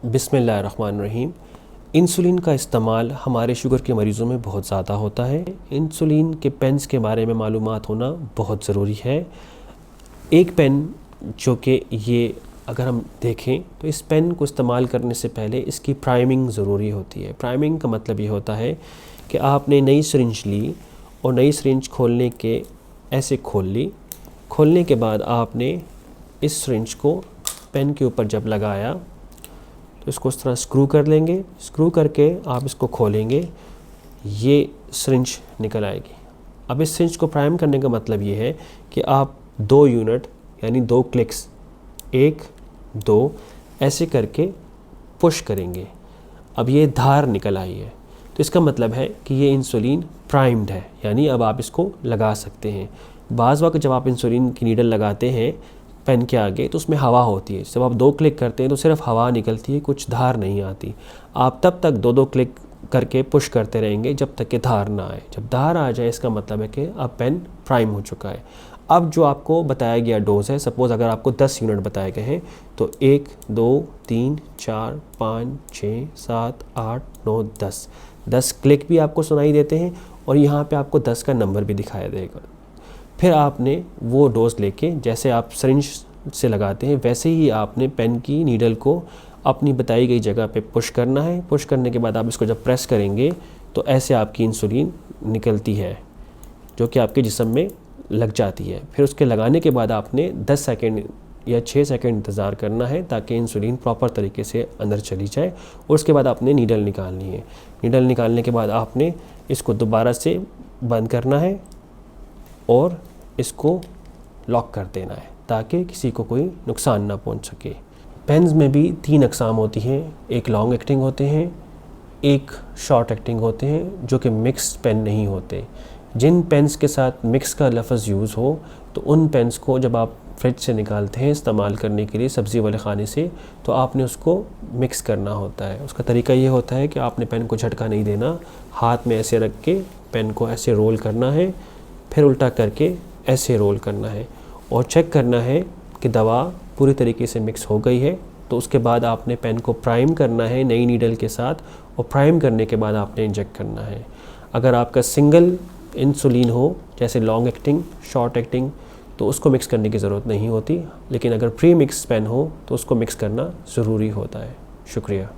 बिस्मिल्लाहिर्रहमानिर्रहीम। इंसुलिन का इस्तेमाल हमारे शुगर के मरीज़ों में बहुत ज़्यादा होता है। इंसुलिन के पेन्स के बारे में मालूमात होना बहुत ज़रूरी है। एक पेन जो कि ये अगर हम देखें तो इस पेन को इस्तेमाल करने से पहले इसकी प्राइमिंग ज़रूरी होती है। प्राइमिंग का मतलब ये होता है कि आपने नई सिरिंज ली और नई सिरिंज खोलने के ऐसे खोल ली। खोलने के बाद आपने इस सिरिंज को पेन के ऊपर जब लगाया तो इसको इस तरह स्क्रू कर लेंगे। स्क्रू करके आप इसको खोलेंगे, ये सिरिंज निकल आएगी। अब इस सिरिंज को प्राइम करने का मतलब ये है कि आप 2 यूनिट यानी 2 क्लिक्स 1 2 ऐसे करके पुश करेंगे। अब ये धार निकल आई है तो इसका मतलब है कि ये इंसुलिन प्राइम्ड है, यानी अब आप इसको लगा सकते हैं। बाज़ वक्त जब आप इंसुलिन की नीडल लगाते हैं पेन के आगे तो उसमें हवा होती है। जब आप 2 क्लिक करते हैं तो सिर्फ हवा निकलती है, कुछ धार नहीं आती। आप तब तक 2-2 क्लिक करके पुश करते रहेंगे जब तक कि धार ना आए। जब धार आ जाए इसका मतलब है कि अब पेन प्राइम हो चुका है। अब जो आपको बताया गया डोज़ है, सपोज़ अगर आपको 10 यूनिट बताए गए हैं तो 1 2 3 4 5 6 7 8 9 10 क्लिक भी आपको सुनाई देते हैं और यहाँ पे आपको 10 का नंबर भी दिखाया देगा। फिर आपने वो डोज़ लेके जैसे आप सिरिंज से लगाते हैं वैसे ही आपने पेन की नीडल को अपनी बताई गई जगह पे पुश करना है। पुश करने के बाद आप इसको जब प्रेस करेंगे तो ऐसे आपकी इंसुलिन निकलती है जो कि आपके जिस्म में लग जाती है। फिर उसके लगाने के बाद आपने 10 सेकंड या 6 सेकंड इंतज़ार करना है ताकि इंसुलिन प्रॉपर तरीके से अंदर चली जाए और उसके बाद आपने नीडल निकालनी है। नीडल निकालने के बाद आपने इसको दोबारा से बंद करना है और इसको लॉक कर देना है ताकि किसी को कोई नुकसान ना पहुंच सके। पेन्स में भी 3 अक़साम होती हैं, एक लॉन्ग एक्टिंग होते हैं, एक शॉर्ट एक्टिंग होते हैं जो कि मिक्स पेन नहीं होते। जिन पेन्स के साथ मिक्स का लफ्ज़ यूज़ हो तो उन पेन्स को जब आप फ्रिज से निकालते हैं इस्तेमाल करने के लिए सब्ज़ी वाले खाने से तो आपने उसको मिक्स करना होता है। उसका तरीका ये होता है कि आपने पेन को झटका नहीं देना, हाथ में ऐसे रख के पेन को ऐसे रोल करना है, फिर उल्टा करके ऐसे रोल करना है और चेक करना है कि दवा पूरी तरीके से मिक्स हो गई है। तो उसके बाद आपने पेन को प्राइम करना है नई नीडल के साथ और प्राइम करने के बाद आपने इंजेक्ट करना है। अगर आपका सिंगल इंसुलिन हो जैसे लॉन्ग एक्टिंग शॉर्ट एक्टिंग तो उसको मिक्स करने की ज़रूरत नहीं होती, लेकिन अगर प्री मिक्स पेन हो तो उसको मिक्स करना ज़रूरी होता है। शुक्रिया।